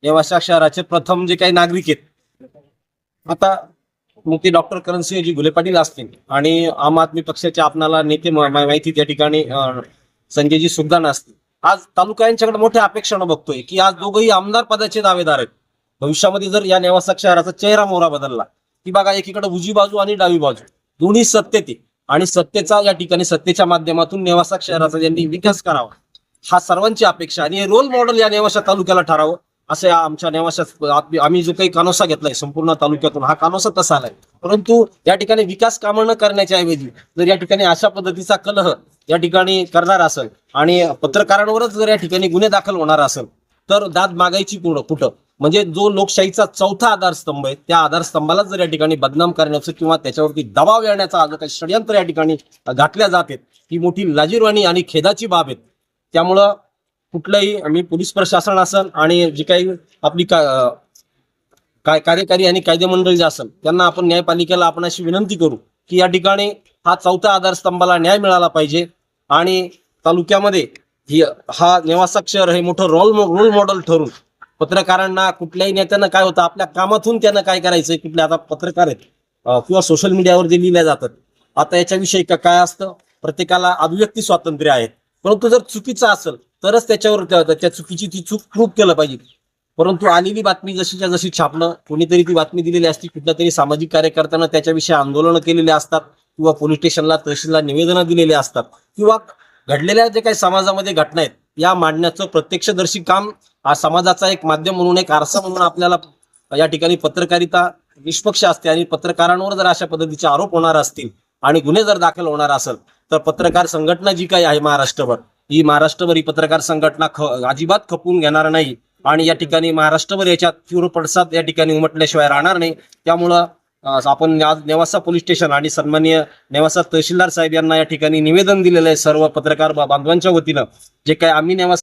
नेवासा शहराचे प्रथम जे काही नागरिक आहेत, आता मग ते डॉक्टर करणसिंहजी घुले पाटील असतील आणि आम आदमी पक्षाचे आपणाला नेते माहिती त्या ठिकाणी संजयजी सुगदान असतील. आज तालुका यांच्याकडे मोठ्या अपेक्षानं बघतोय की आज दोघंही आमदार पदाचे दावेदार आहेत. भविष्यामध्ये जर या नेवासा शहराचा चेहरा मोहरा बदलला की बघा, एकीकडे उजवी बाजू आणि डावी बाजू दोन्ही सत्तेत आहे आणि सत्तेचा या ठिकाणी सत्तेच्या माध्यमातून नेवासा शहराचा ज्यांनी विकास करावा हा सर्वांची अपेक्षा आणि हे रोल मॉडेल या नेवासा तालुक्याला ठरावं असं या आमच्या नेवासा आम्ही जो काही कानोसा घेतलाय संपूर्ण तालुक्यातून हा कानोसा तसा आलाय. परंतु या ठिकाणी विकास कामं न करण्याच्या ऐवजी जर या ठिकाणी अशा पद्धतीचा कलह या ठिकाणी करणार असेल आणि पत्रकारांवरच जर या ठिकाणी गुन्हे दाखल होणार असेल तर दाद मागायची कुठं. म्हणजे जो लोकशाहीचा चौथा आधारस्तंभ आहे त्या आधारस्तंभाला जर या ठिकाणी बदनाम करण्याचं किंवा त्याच्यावरती दबाव येण्याचा जो काही षडयंत्र या ठिकाणी घातल्या जाते ही मोठी लाजिरवाणी आणि खेदाची बाब आहे. त्यामुळं कुठलंही आम्ही पोलीस प्रशासन असेल आणि जी काही आपली कार्यकारी आणि कायदे मंडळ जे असेल त्यांना आपण न्यायपालिकेला आपण अशी विनंती करू की या ठिकाणी हा चौथा आधारस्तंभाला न्याय मिळाला पाहिजे आणि तालुक्यामध्ये हा नेवासा शहर हे मोठं रोल मॉडेल ठरून पत्रकारांना कुठल्याही नेत्यांना काय होतं आपल्या कामातून त्यांना काय करायचंय कुठले आता पत्रकार आहेत किंवा सोशल मीडियावर जे लिहिल्या जातात आता याच्याविषयी काय असतं, प्रत्येकाला अभिव्यक्ती स्वातंत्र्य आहे. परंतु जर चुकीचं असेल तरच त्याच्यावर त्या चुकीची ती चूक प्रूव्ह केलं पाहिजे. परंतु आलेली बातमी जशीच्या जशी छापणं, कोणीतरी ती बातमी दिलेली असती, कुठल्या तरी सामाजिक कार्यकर्त्यानं त्याच्याविषयी आंदोलनं केलेली असतात किंवा पोलीस स्टेशनला तहसीलला निवेदनं दिलेली असतात किंवा घडलेल्या जे काही समाजामध्ये घटना आहेत या मांडण्याचं प्रत्यक्षदर्शी काम समाजाचा एक माध्यम म्हणून एक आरसा म्हणून आपल्याला या ठिकाणी पत्रकारिता निष्पक्ष असते आणि पत्रकारांवर जर अशा पद्धतीचे आरोप होणार असतील आणि गुन्हे जर दाखल होणार असेल तर पत्रकार संघटना जी काही आहे महाराष्ट्रभर ही पत्रकार संघटना अजिबात खपवून घेणार नाही आणि या ठिकाणी महाराष्ट्रभर याच्यात तीव्र पडसाद या ठिकाणी उमटल्याशिवाय राहणार नाही. त्यामुळं आपण आज नेवासा पोलीस स्टेशन आणि सन्माननीय नेवासा तहसीलदार साहेब यांना या ठिकाणी निवेदन दिलेलं आहे सर्व पत्रकार बांधवांच्या वतीनं. जे काय आम्ही नेवासा